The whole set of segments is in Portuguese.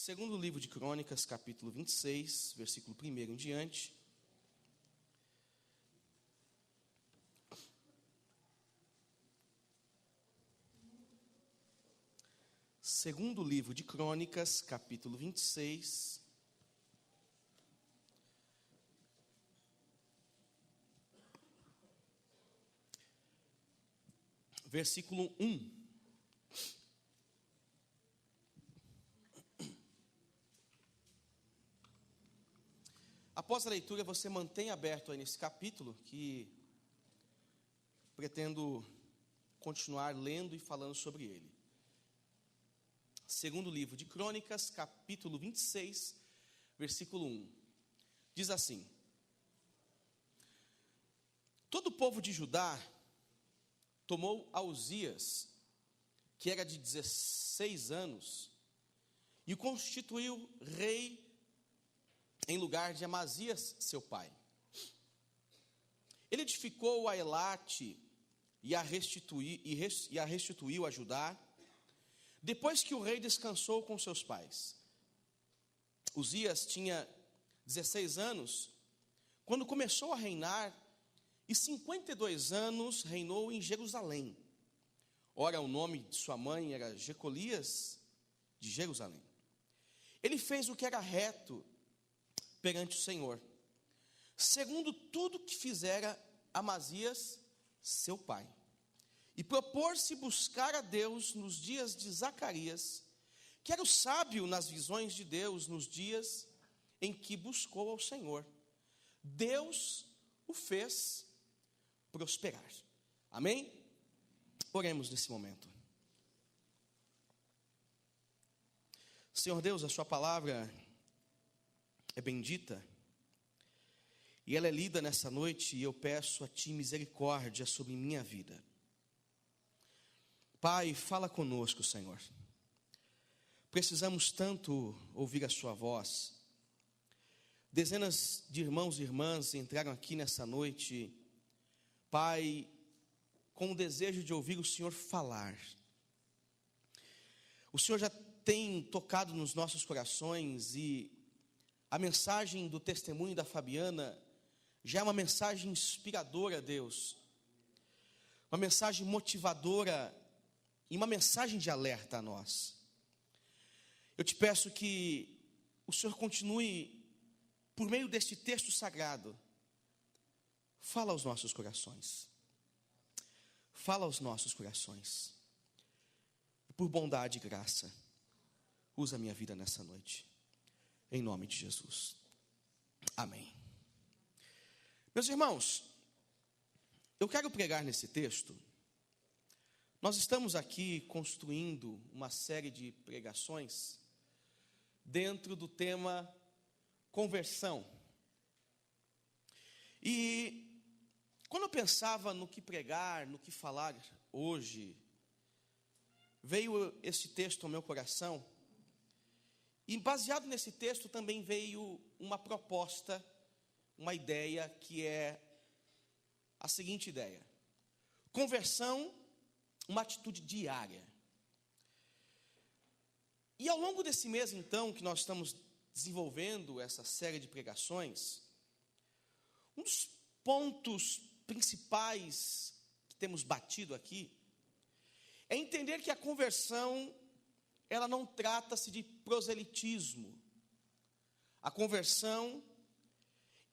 Segundo livro de Crônicas, capítulo 26, versículo 1 em diante. Segundo livro de Crônicas, capítulo 26, versículo 1. Após a leitura, você mantém aberto aí nesse capítulo, que pretendo continuar lendo e falando sobre ele. Segundo livro de Crônicas, capítulo 26, versículo 1. Diz assim: Todo o povo de Judá tomou a Uzias, que era de 16 anos, e o constituiu rei em lugar de Amazias, seu pai. Ele edificou a Elate e a restituiu a Judá, depois que o rei descansou com seus pais. Uzias tinha 16 anos quando começou a reinar, e 52 anos reinou em Jerusalém. Ora, o nome de sua mãe era Jecolias de Jerusalém. Ele fez o que era reto perante o Senhor, segundo tudo que fizera Amazias, seu pai, e propôs-se buscar a Deus nos dias de Zacarias, que era o sábio nas visões de Deus, nos dias em que buscou ao Senhor. Deus o fez prosperar. Amém? Oremos nesse momento. Senhor Deus, a sua palavra é bendita, e ela é lida nessa noite, e eu peço a Ti misericórdia sobre minha vida. Pai, fala conosco, Senhor. Precisamos tanto ouvir a Sua voz. Dezenas de irmãos e irmãs entraram aqui nessa noite, Pai, com o desejo de ouvir o Senhor falar. O Senhor já tem tocado nos nossos corações, e a mensagem do testemunho da Fabiana já é uma mensagem inspiradora, Deus. Uma mensagem motivadora e uma mensagem de alerta a nós. Eu te peço que o Senhor continue, por meio deste texto sagrado, fala aos nossos corações. Fala aos nossos corações. Por bondade e graça, usa a minha vida nessa noite. Em nome de Jesus. Amém. Meus irmãos, eu quero pregar nesse texto. Nós estamos aqui construindo uma série de pregações dentro do tema conversão. E quando eu pensava no que pregar, no que falar hoje, veio esse texto ao meu coração. E baseado nesse texto também veio uma proposta, uma ideia, que é a seguinte ideia: conversão, uma atitude diária. E ao longo desse mês, então, que nós estamos desenvolvendo essa série de pregações, um dos pontos principais que temos batido aqui é entender que a conversão, ela não trata-se de proselitismo. A conversão,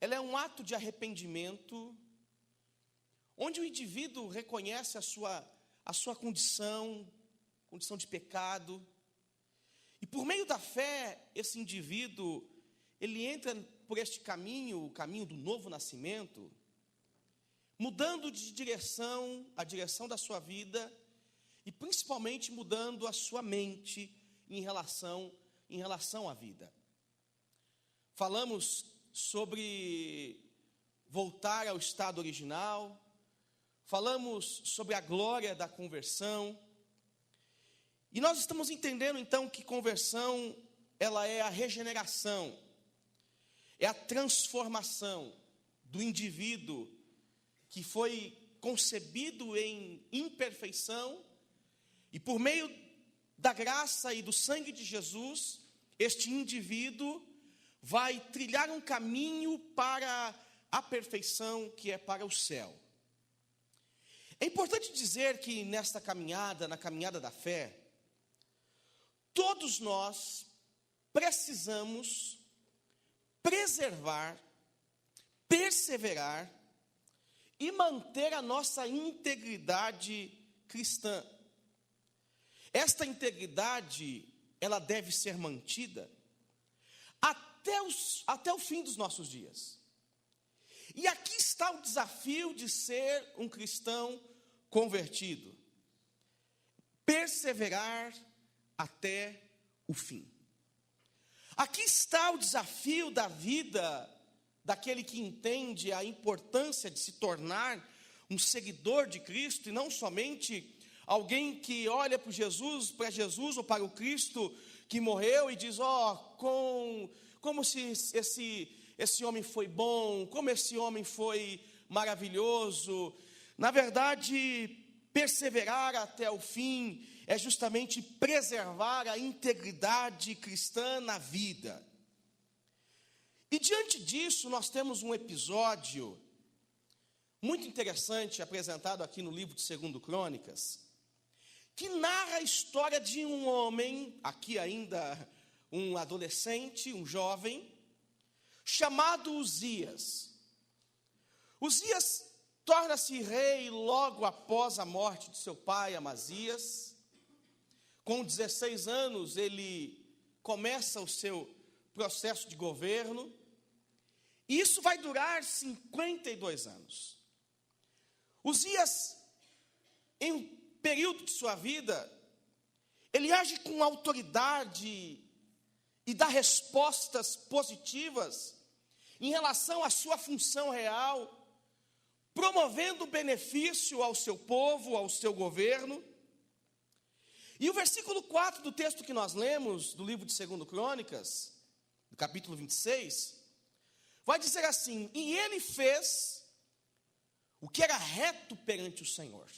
ela é um ato de arrependimento, onde o indivíduo reconhece a sua condição de pecado, e por meio da fé, esse indivíduo, ele entra por este caminho, o caminho do novo nascimento, mudando de direção, a direção da sua vida, e principalmente mudando a sua mente em relação à vida. Falamos sobre voltar ao estado original, falamos sobre a glória da conversão, e nós estamos entendendo então que conversão, ela é a regeneração, é a transformação do indivíduo que foi concebido em imperfeição, e por meio da graça e do sangue de Jesus, este indivíduo vai trilhar um caminho para a perfeição, que é para o céu. É importante dizer que nesta caminhada, na caminhada da fé, todos nós precisamos preservar, perseverar e manter a nossa integridade cristã. Esta integridade, ela deve ser mantida até o fim dos nossos dias. E aqui está o desafio de ser um cristão convertido: perseverar até o fim. Aqui está o desafio da vida daquele que entende a importância de se tornar um seguidor de Cristo, e não somente alguém que olha para Jesus ou para o Cristo que morreu e diz: como se esse homem foi bom, como esse homem foi maravilhoso. Na verdade, perseverar até o fim é justamente preservar a integridade cristã na vida. E diante disso, nós temos um episódio muito interessante apresentado aqui no livro de 2 Crônicas, que narra a história de um homem, aqui ainda um adolescente, um jovem, chamado Uzias. Uzias torna-se rei logo após a morte de seu pai, Amazias. Com 16 anos, ele começa o seu processo de governo, e isso vai durar 52 anos. Uzias, em um período de sua vida, ele age com autoridade e dá respostas positivas em relação à sua função real, promovendo benefício ao seu povo, ao seu governo. E o versículo 4 do texto que nós lemos, do livro de 2 Crônicas, do capítulo 26, vai dizer assim: e ele fez o que era reto perante o Senhor,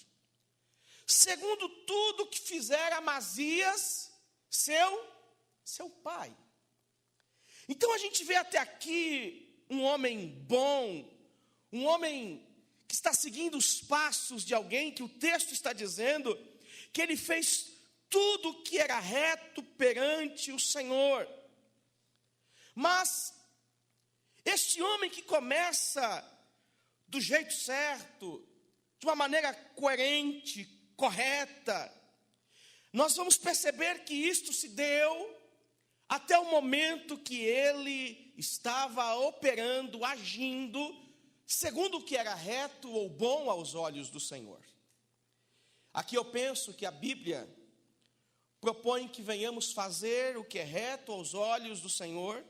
segundo tudo que fizera Amazias, seu pai. Então a gente vê até aqui um homem bom, um homem que está seguindo os passos de alguém que o texto está dizendo que ele fez tudo que era reto perante o Senhor. Mas este homem que começa do jeito certo, de uma maneira coerente, correta, nós vamos perceber que isto se deu até o momento que ele estava operando, agindo, segundo o que era reto ou bom aos olhos do Senhor. Aqui eu penso que a Bíblia propõe que venhamos fazer o que é reto aos olhos do Senhor,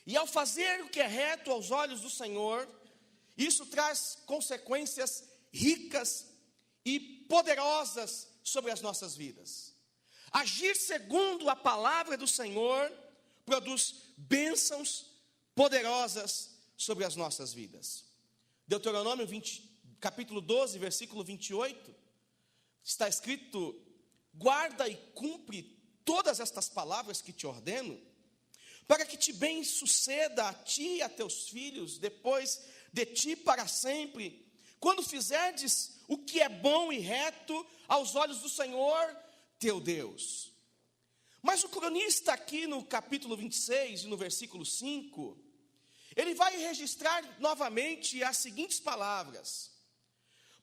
e ao fazer o que é reto aos olhos do Senhor, isso traz consequências ricas e poderosas sobre as nossas vidas. Agir segundo a palavra do Senhor produz bênçãos poderosas sobre as nossas vidas. Deuteronômio capítulo 12, versículo 28, está escrito: guarda e cumpre todas estas palavras que te ordeno, para que te bem suceda a ti e a teus filhos, depois de ti para sempre, quando fizerdes o que é bom e reto aos olhos do Senhor teu Deus. Mas o cronista aqui no capítulo 26 e no versículo 5, ele vai registrar novamente as seguintes palavras: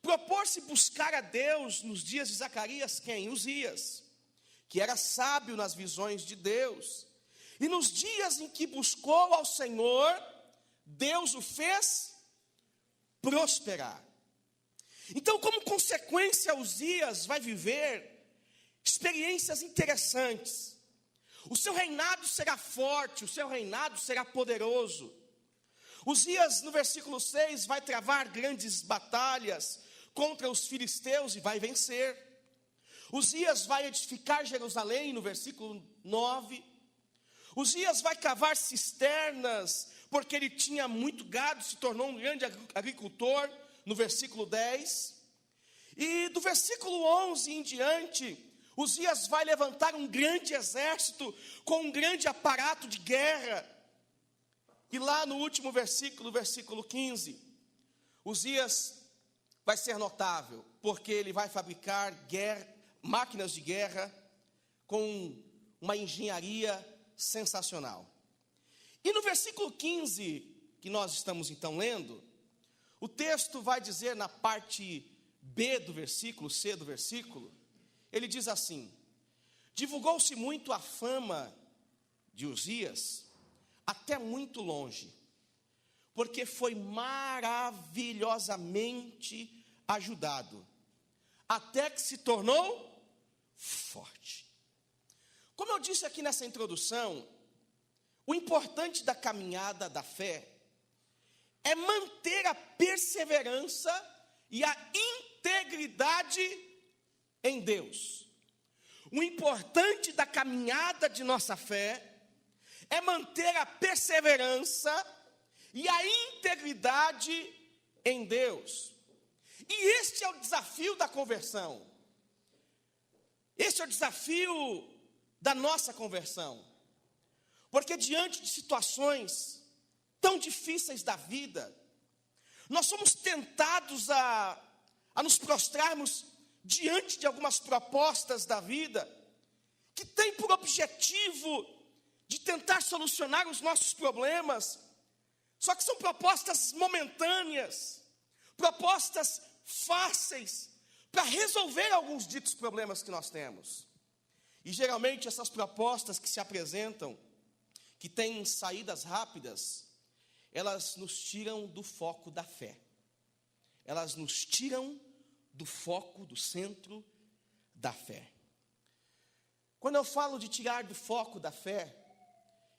propor-se buscar a Deus nos dias de Zacarias, quem? Uzias, que era sábio nas visões de Deus, e nos dias em que buscou ao Senhor, Deus o fez prosperar. Então, como consequência, Uzias vai viver experiências interessantes. O seu reinado será forte, o seu reinado será poderoso. Uzias, no versículo 6, vai travar grandes batalhas contra os filisteus e vai vencer. Uzias vai edificar Jerusalém, no versículo 9. Uzias vai cavar cisternas, porque ele tinha muito gado, se tornou um grande agricultor, no versículo 10. E do versículo 11 em diante, Uzias vai levantar um grande exército com um grande aparato de guerra. E lá no último versículo, versículo 15, Uzias vai ser notável, porque ele vai fabricar máquinas de guerra com uma engenharia sensacional. E no versículo 15, que nós estamos então lendo, o texto vai dizer na parte B do versículo, C do versículo, ele diz assim: divulgou-se muito a fama de Uzias, até muito longe, porque foi maravilhosamente ajudado, até que se tornou forte. Como eu disse aqui nessa introdução, o importante da caminhada da fé é manter a perseverança e a integridade em Deus. O importante da caminhada de nossa fé é manter a perseverança e a integridade em Deus. E este é o desafio da conversão. Este é o desafio da nossa conversão. Porque diante de situações tão difíceis da vida, nós somos tentados a nos prostrarmos diante de algumas propostas da vida, que tem por objetivo de tentar solucionar os nossos problemas, só que são propostas momentâneas, propostas fáceis, para resolver alguns ditos problemas que nós temos. E geralmente essas propostas que se apresentam, que têm saídas rápidas, elas nos tiram do foco da fé. Elas nos tiram do foco, do centro da fé. Quando eu falo de tirar do foco da fé,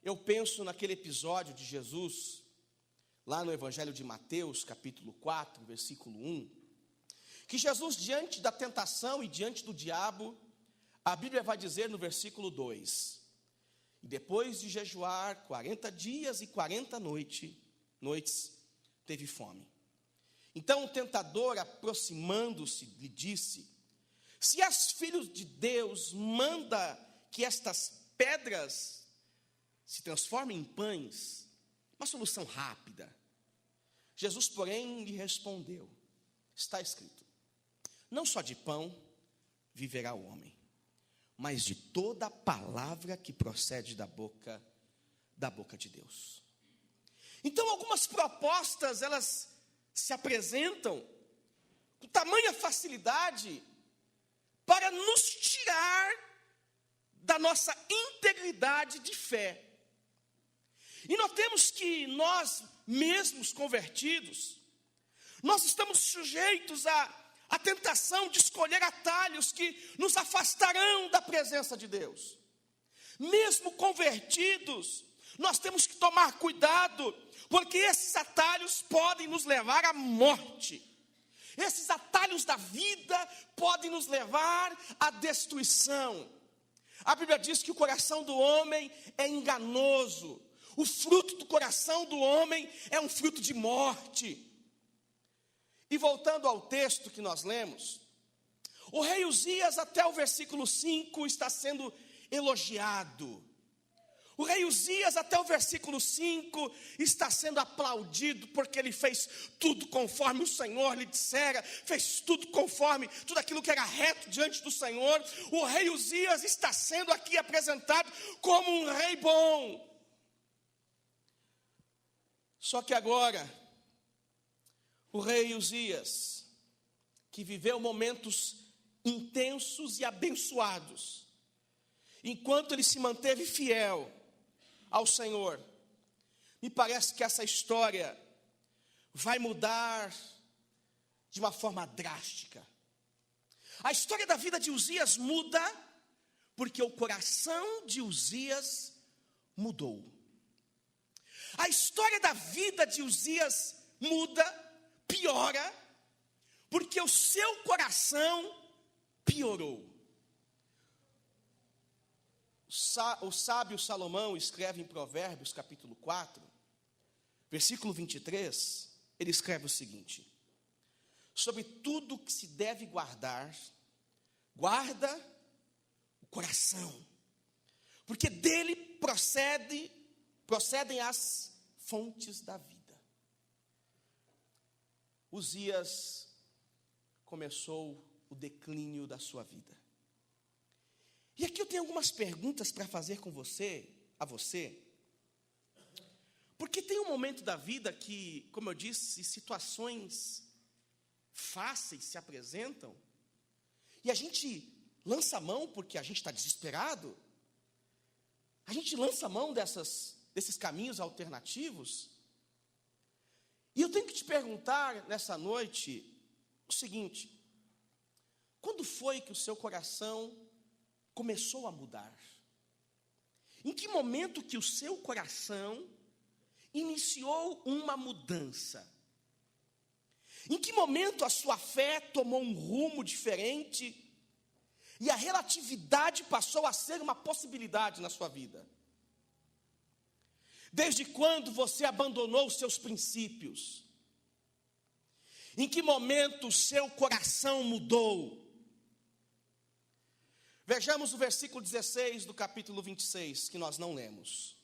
eu penso naquele episódio de Jesus, lá no Evangelho de Mateus, capítulo 4, versículo 1, que Jesus, diante da tentação e diante do diabo, a Bíblia vai dizer no versículo 2, e depois de jejuar 40 dias e 40 noites, teve fome. Então o tentador, aproximando-se, lhe disse: se és filho de Deus, manda que estas pedras se transformem em pães. Uma solução rápida. Jesus, porém, lhe respondeu: está escrito, não só de pão viverá o homem, mas de toda a palavra que procede da boca de Deus. Então algumas propostas, elas se apresentam com tamanha facilidade para nos tirar da nossa integridade de fé. E notemos que nós mesmos convertidos, nós estamos sujeitos à tentação de escolher atalhos que nos afastarão da presença de Deus. Mesmo convertidos, nós temos que tomar cuidado, porque esses atalhos podem nos levar à morte. Esses atalhos da vida podem nos levar à destruição. A Bíblia diz que o coração do homem é enganoso. O fruto do coração do homem é um fruto de morte. E voltando ao texto que nós lemos, o rei Uzias, até o versículo 5, está sendo elogiado. O rei Uzias, até o versículo 5, está sendo aplaudido, porque ele fez tudo conforme o Senhor lhe dissera, fez tudo conforme, tudo aquilo que era reto diante do Senhor. O rei Uzias está sendo aqui apresentado como um rei bom. Só que agora, o rei Uzias, que viveu momentos intensos e abençoados, enquanto ele se manteve fiel ao Senhor, me parece que essa história vai mudar de uma forma drástica. A história da vida de Uzias muda porque o coração de Uzias mudou. A história da vida de Uzias muda, piora, porque o seu coração piorou. O sábio Salomão escreve em Provérbios capítulo 4, versículo 23, ele escreve o seguinte: sobre tudo que se deve guardar, guarda coração, porque dele procedem as fontes da vida. Uzias começou o declínio da sua vida. E aqui eu tenho algumas perguntas para fazer a você, porque tem um momento da vida que, como eu disse, situações fáceis se apresentam, e a gente lança a mão porque a gente está desesperado, a gente lança a mão desses caminhos alternativos. E eu tenho que te perguntar nessa noite o seguinte: quando foi que o seu coração começou a mudar? Em que momento que o seu coração iniciou uma mudança? Em que momento a sua fé tomou um rumo diferente e a relatividade passou a ser uma possibilidade na sua vida? Desde quando você abandonou os seus princípios? Em que momento o seu coração mudou? Vejamos o versículo 16 do capítulo 26, que nós não lemos.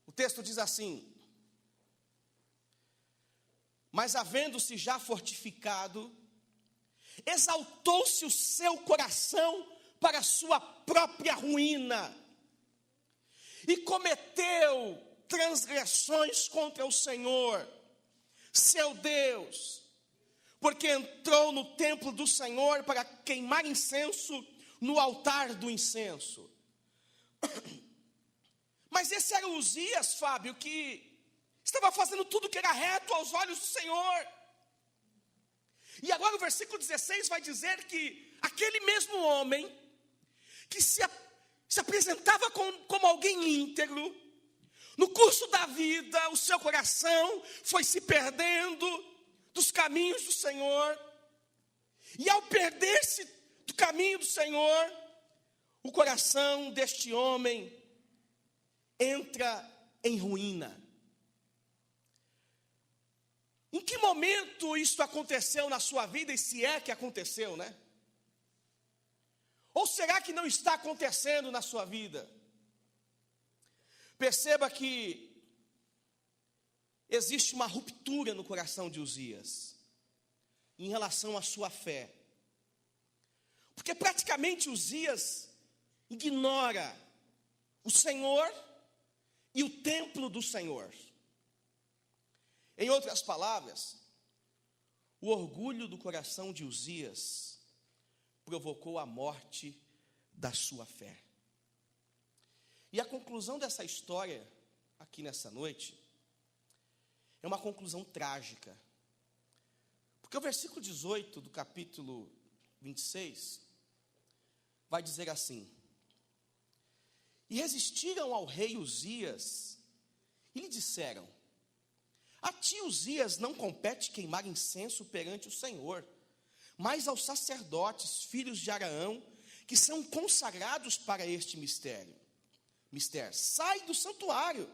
O texto diz assim: mas havendo-se já fortificado, exaltou-se o seu coração para a sua própria ruína, e cometeu transgressões contra o Senhor, seu Deus, porque entrou no templo do Senhor para queimar incenso no altar do incenso. Mas esse era Uzias, Fábio, que estava fazendo tudo que era reto aos olhos do Senhor. E agora o versículo 16 vai dizer que aquele mesmo homem, que se apresentava como alguém íntegro, no curso da vida, o seu coração foi se perdendo dos caminhos do Senhor. E ao perder-se do caminho do Senhor, o coração deste homem entra em ruína. Em que momento isso aconteceu na sua vida, e se é que aconteceu, né? Ou será que não está acontecendo na sua vida? Perceba que existe uma ruptura no coração de Uzias em relação à sua fé. Porque praticamente Uzias ignora o Senhor e o templo do Senhor. Em outras palavras, o orgulho do coração de Uzias provocou a morte da sua fé. E a conclusão dessa história, aqui nessa noite, é uma conclusão trágica. Porque o versículo 18 do capítulo 26 vai dizer assim: e resistiram ao rei Uzias e lhe disseram: a ti, Uzias, não compete queimar incenso perante o Senhor, mas aos sacerdotes, filhos de Araão, que são consagrados para este mistério. Sai do santuário,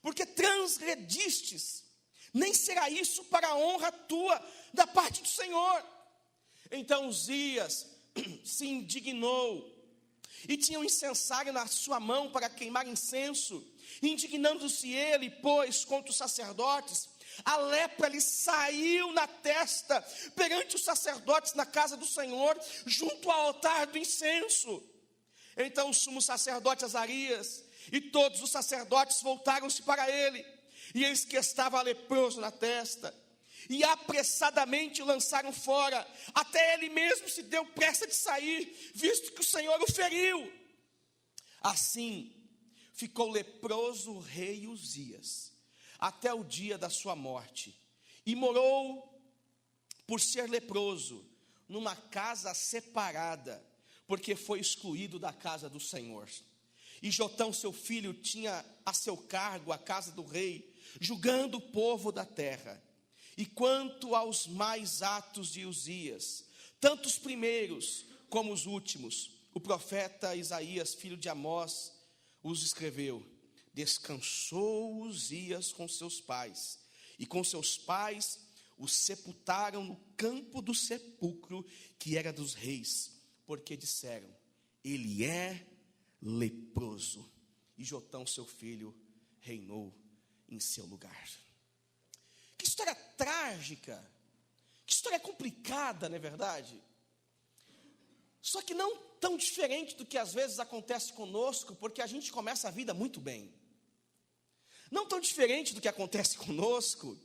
porque transgredistes, nem será isso para a honra tua da parte do Senhor. Então Uzias se indignou, e tinha um incensário na sua mão para queimar incenso. Indignando-se ele, pois, contra os sacerdotes, a lepra lhe saiu na testa perante os sacerdotes na casa do Senhor, junto ao altar do incenso. Então o sumo sacerdote Azarias e todos os sacerdotes voltaram-se para ele, e eis que estava leproso na testa, e apressadamente o lançaram fora, até ele mesmo se deu pressa de sair, visto que o Senhor o feriu. Assim ficou leproso o rei Uzias até o dia da sua morte, e morou, por ser leproso, numa casa separada, porque foi excluído da casa do Senhor. E Jotão, seu filho, tinha a seu cargo a casa do rei, julgando o povo da terra. E quanto aos mais atos de Uzias, tanto os primeiros como os últimos, o profeta Isaías, filho de Amós, os escreveu. Descansou Uzias com seus pais, e com seus pais o sepultaram no campo do sepulcro que era dos reis, porque disseram: ele é leproso. E Jotão, seu filho, reinou em seu lugar. Que história trágica, que história complicada, não é verdade? Só que não tão diferente do que às vezes acontece conosco, porque a gente começa a vida muito bem. Não tão diferente do que acontece conosco,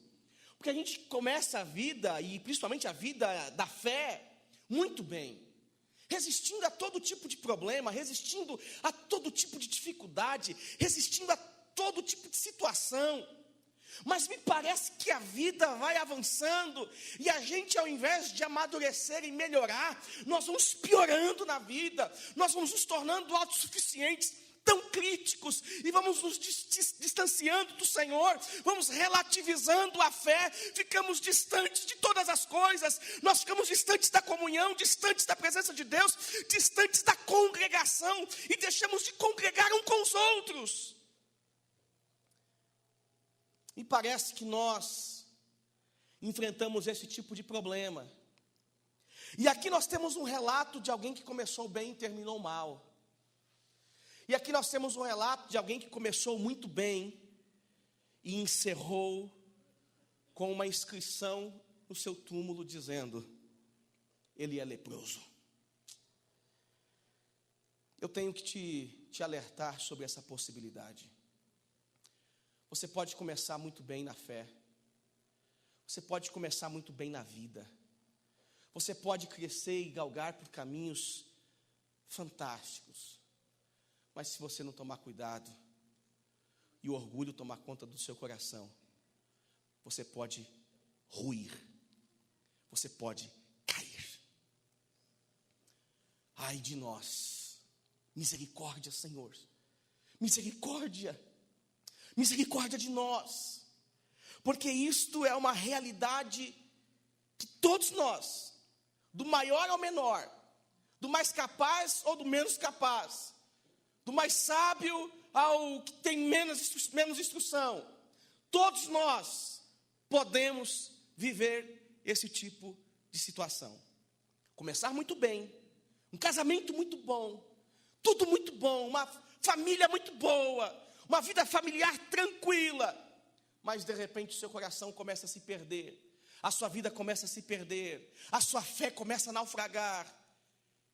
porque a gente começa a vida, e principalmente a vida da fé, muito bem. Resistindo a todo tipo de problema, resistindo a todo tipo de dificuldade, resistindo a todo tipo de situação. Mas me parece que a vida vai avançando e a gente, ao invés de amadurecer e melhorar, nós vamos piorando na vida, nós vamos nos tornando autossuficientes, tão críticos, e vamos nos distanciando do Senhor, vamos relativizando a fé, ficamos distantes de todas as coisas, nós ficamos distantes da comunhão, distantes da presença de Deus, distantes da congregação, e deixamos de congregar uns com os outros. E parece que nós enfrentamos esse tipo de problema. E aqui nós temos um relato de alguém que começou bem e terminou mal. E aqui nós temos um relato de alguém que começou muito bem e encerrou com uma inscrição no seu túmulo dizendo: ele é leproso. Eu tenho que te alertar sobre essa possibilidade. Você pode começar muito bem na fé. Você pode começar muito bem na vida. Você pode crescer e galgar por caminhos fantásticos. Mas se você não tomar cuidado e o orgulho tomar conta do seu coração, você pode ruir. Você pode cair. Ai de nós. Misericórdia, Senhor. Misericórdia. Misericórdia de nós, porque isto é uma realidade que todos nós, do maior ao menor, do mais capaz ou do menos capaz, do mais sábio ao que tem menos instrução, todos nós podemos viver esse tipo de situação. Começar muito bem, um casamento muito bom, tudo muito bom, uma família muito boa, uma vida familiar tranquila, mas de repente o seu coração começa a se perder, a sua vida começa a se perder, a sua fé começa a naufragar,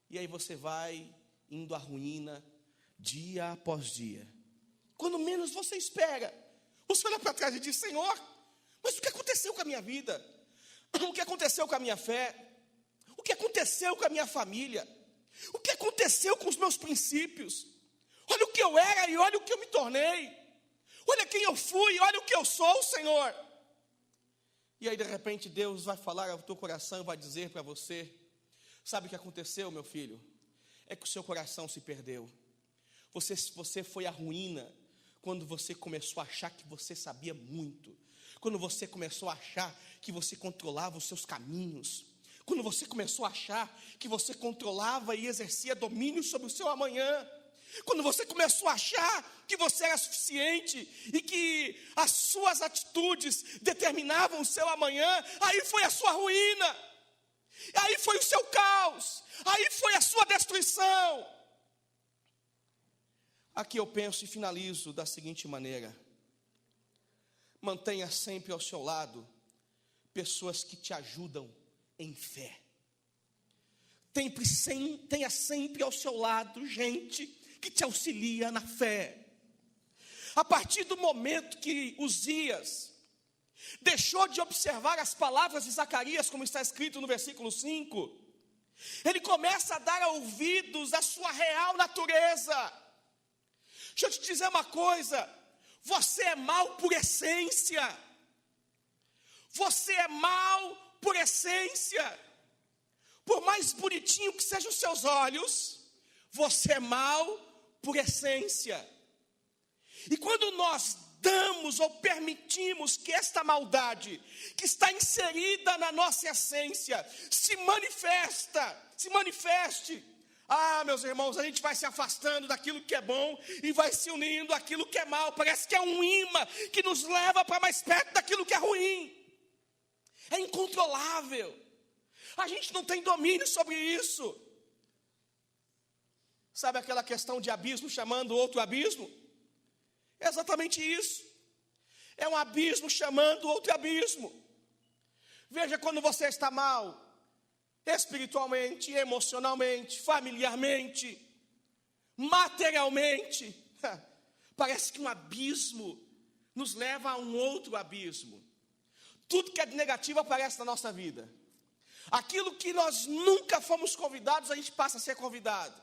e aí você vai indo à ruína, dia após dia. Quando menos você espera, você olha para trás e diz: Senhor, mas o que aconteceu com a minha vida? O que aconteceu com a minha fé? O que aconteceu com a minha família? O que aconteceu com os meus princípios? Olha o que eu era e olha o que eu me tornei. Olha quem eu fui e olha o que eu sou, Senhor. E aí de repente Deus vai falar ao teu coração e vai dizer para você: sabe o que aconteceu, meu filho? É que o seu coração se perdeu. Você foi à ruína quando você começou a achar que você sabia muito. Quando você começou a achar que você controlava os seus caminhos. Quando você começou a achar que você controlava e exercia domínio sobre o seu amanhã. Quando você começou a achar que você era suficiente e que as suas atitudes determinavam o seu amanhã, aí foi a sua ruína, aí foi o seu caos, aí foi a sua destruição. Aqui eu penso e finalizo da seguinte maneira: mantenha sempre ao seu lado pessoas que te ajudam em fé. Tenha sempre ao seu lado gente que te auxilia na fé. A partir do momento que Uzias deixou de observar as palavras de Zacarias, como está escrito no versículo 5, ele começa a dar ouvidos à sua real natureza. Deixa eu te dizer uma coisa: você é mau por essência. Você é mau por essência. Por mais bonitinho que sejam os seus olhos, você é mau por essência. E quando nós damos ou permitimos que esta maldade, que está inserida na nossa essência, se manifeste, meus irmãos, a gente vai se afastando daquilo que é bom e vai se unindo àquilo que é mal. Parece que é um imã que nos leva para mais perto daquilo que é ruim. é incontrolável. A gente não tem domínio sobre isso. Sabe aquela questão de abismo chamando outro abismo? É exatamente isso. É um abismo chamando outro abismo. Veja, quando você está mal, espiritualmente, emocionalmente, familiarmente, materialmente, parece que um abismo nos leva a um outro abismo. Tudo que é negativo aparece na nossa vida. Aquilo que nós nunca fomos convidados, a gente passa a ser convidado.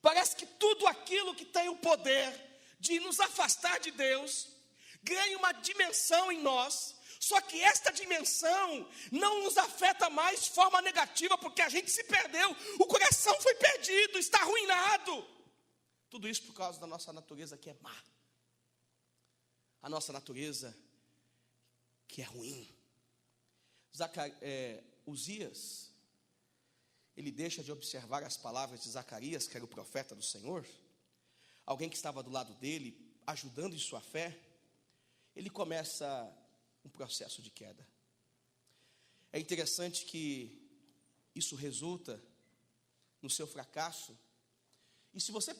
Parece que tudo aquilo que tem o poder de nos afastar de Deus, ganha uma dimensão em nós, só que esta dimensão não nos afeta mais de forma negativa, porque a gente se perdeu, o coração foi perdido, está arruinado. Tudo isso por causa da nossa natureza que é má. A nossa natureza que é ruim. Uzias, ele deixa de observar as palavras de Zacarias, que era o profeta do Senhor, alguém que estava do lado dele, ajudando em sua fé. Ele começa um processo de queda. É interessante que isso resulta no seu fracasso. E se você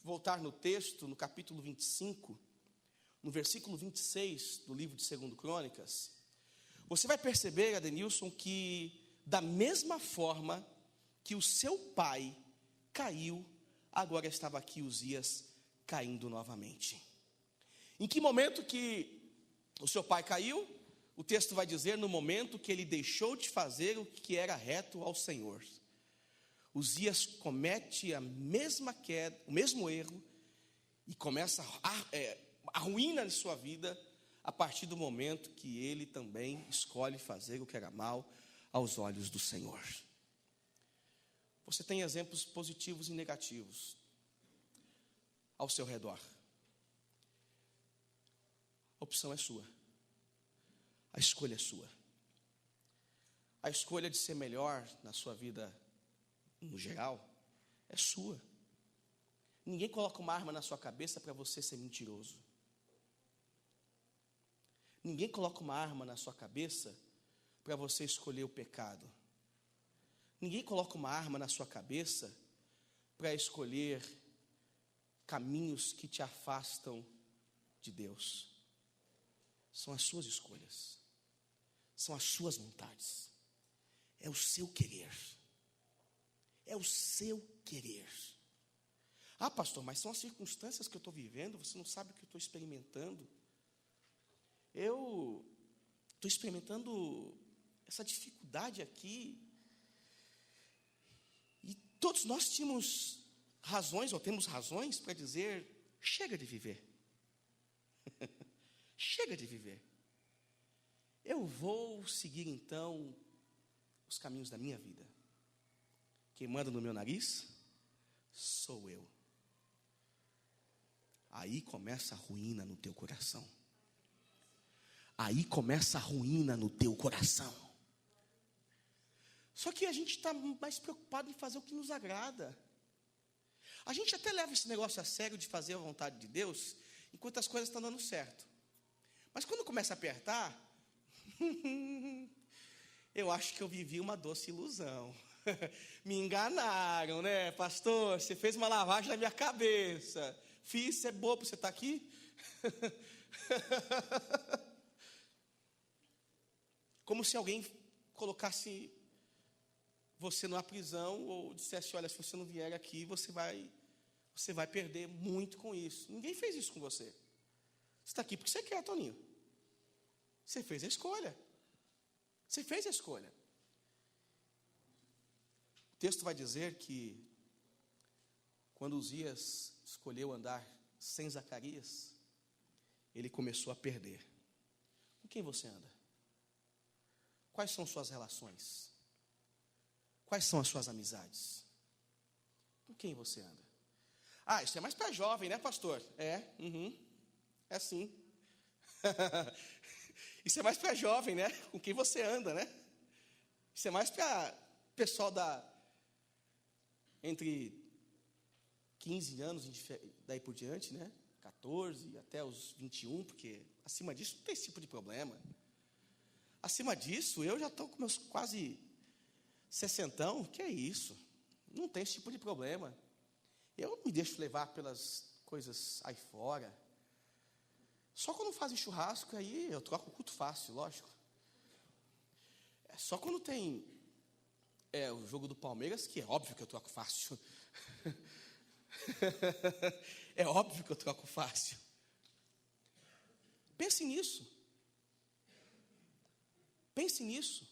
voltar no texto, no capítulo 25, no versículo 26 do livro de 2 Crônicas, você vai perceber, Adenilson, que da mesma forma que o seu pai caiu, agora estava aqui Uzias caindo novamente. Em que momento que o seu pai caiu? O texto vai dizer, no momento que ele deixou de fazer o que era reto ao Senhor. Uzias comete a mesma queda, o mesmo erro, e começa a ruína de sua vida, a partir do momento que ele também escolhe fazer o que era mal aos olhos do Senhor. Você tem exemplos positivos e negativos ao seu redor. A opção é sua. A escolha é sua. A escolha de ser melhor na sua vida, no geral, é sua. Ninguém coloca uma arma na sua cabeça para você ser mentiroso. Ninguém coloca uma arma na sua cabeça para você escolher o pecado. Ninguém coloca uma arma na sua cabeça para escolher caminhos que te afastam de Deus. São as suas escolhas. São as suas vontades. É o seu querer. É o seu querer. Ah, pastor, mas são as circunstâncias que eu estou vivendo, você não sabe o que eu estou experimentando. Eu estou experimentando essa dificuldade aqui. E todos nós tínhamos razões, ou temos razões para dizer, chega de viver. Chega de viver. Eu vou seguir então os caminhos da minha vida. Quem manda no meu nariz sou eu. Aí começa a ruína no teu coração. Aí começa a ruína no teu coração. Só que a gente está mais preocupado em fazer o que nos agrada. A gente até leva esse negócio a sério de fazer a vontade de Deus, enquanto as coisas estão dando certo. Mas quando começa a apertar, eu acho que eu vivi uma doce ilusão. Me enganaram, né, pastor? Você fez uma lavagem na minha cabeça. Fiz, você é bobo, você está aqui? Como se alguém colocasse você numa prisão ou dissesse, olha, se você não vier aqui, você vai perder muito com isso. Ninguém fez isso com você. Você está aqui porque você quer, Toninho. Você fez a escolha. Você fez a escolha. O texto vai dizer que quando Uzias escolheu andar sem Zacarias, ele começou a perder. Com quem você anda? Quais são suas relações? Quais são as suas amizades? Com quem você anda? Ah, isso é mais para jovem, né, pastor? É sim. Isso é mais para jovem, né? Com quem você anda, né? Isso é mais para pessoal entre 15 anos, daí por diante, né? 14 até os 21, porque acima disso não tem esse tipo de problema. Acima disso, eu já estou com meus quase 60, que é isso? Não tem esse tipo de problema. Eu não me deixo levar pelas coisas aí fora. Só quando fazem churrasco, aí eu troco o culto fácil, lógico. É só quando tem o jogo do Palmeiras, que é óbvio que eu troco fácil. É óbvio que eu troco fácil. Pense nisso. Pense nisso.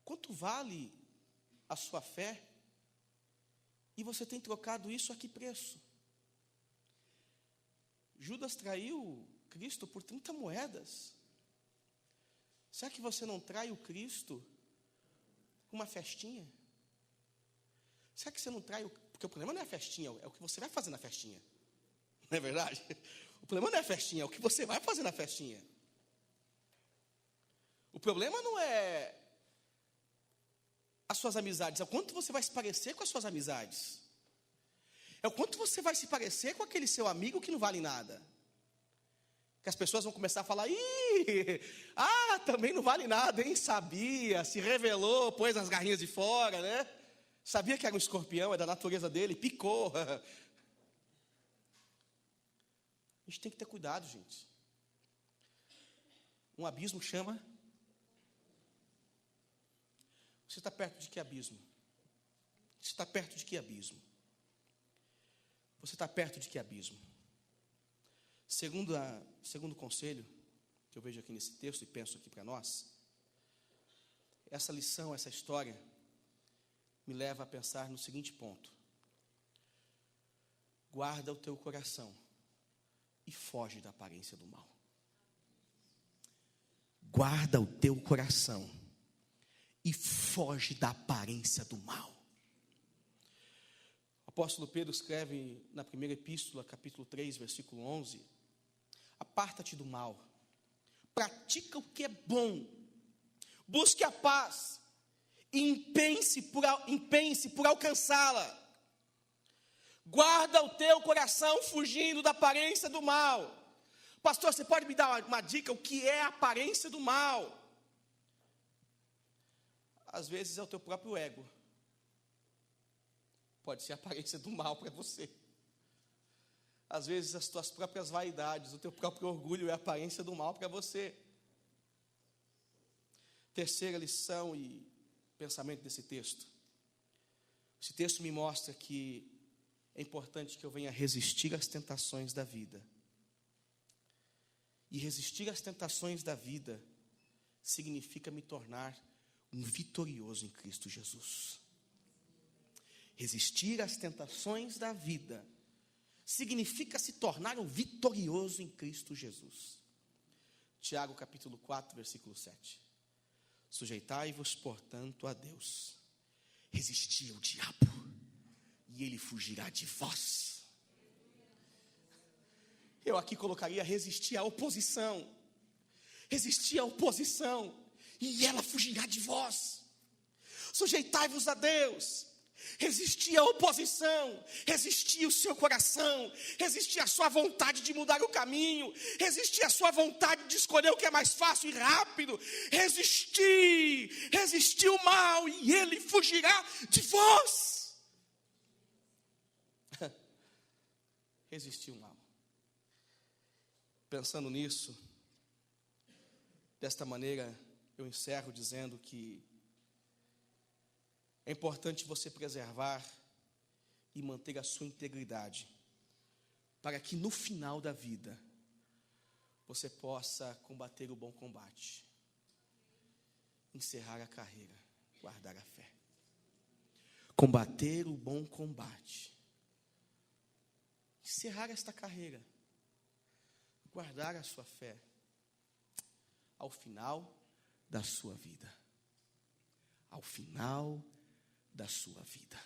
Quanto vale a sua fé? E você tem trocado isso a que preço? Judas traiu Cristo por 30 moedas. Será que você não trai o Cristo com uma festinha? Será que você não trai porque o problema não é a festinha, é o que você vai fazer na festinha. Não é verdade? O problema não é a festinha, é o que você vai fazer na festinha. O problema não é as suas amizades, é o quanto você vai se parecer com as suas amizades. É o quanto você vai se parecer com aquele seu amigo que não vale nada. Que as pessoas vão começar a falar, também não vale nada, hein? Sabia, se revelou, pôs as garrinhas de fora, né? Sabia que era um escorpião, é da natureza dele, picou. A gente tem que ter cuidado, gente. Um abismo chama. Você está perto de que abismo? Você está perto de que abismo? Você está perto de que abismo? Segundo conselho que eu vejo aqui nesse texto e penso aqui para nós, essa lição, essa história, me leva a pensar no seguinte ponto: guarda o teu coração e foge da aparência do mal. Guarda o teu coração e foge da aparência do mal. O apóstolo Pedro escreve na primeira epístola, capítulo 3, versículo 11: aparta-te do mal, pratica o que é bom, busque a paz, e empenhe-se por alcançá-la. Guarda o teu coração fugindo da aparência do mal. Pastor, você pode me dar uma dica, o que é a aparência do mal? Às vezes é o teu próprio ego. Pode ser a aparência do mal para você. Às vezes as tuas próprias vaidades, o teu próprio orgulho é a aparência do mal para você. Terceira lição e pensamento desse texto. Esse texto me mostra que é importante que eu venha resistir às tentações da vida. E resistir às tentações da vida significa me tornar um vitorioso em Cristo Jesus. Resistir às tentações da vida significa se tornar um vitorioso em Cristo Jesus. Tiago capítulo 4, versículo 7. Sujeitai-vos, portanto, a Deus. Resisti ao diabo, e ele fugirá de vós. Eu aqui colocaria resistir à oposição. Resistir à oposição, e ela fugirá de vós. Sujeitai-vos a Deus. Resistir à oposição, resistir o seu coração, resistir à sua vontade de mudar o caminho, resistir à sua vontade de escolher o que é mais fácil e rápido, resistir o mal e ele fugirá de vós. Resistir o mal. Pensando nisso, desta maneira eu encerro dizendo que é importante você preservar e manter a sua integridade, para que no final da vida, você possa combater o bom combate, encerrar a carreira, guardar a fé. Combater o bom combate, encerrar esta carreira, guardar a sua fé, ao final da sua vida. Ao final da sua vida.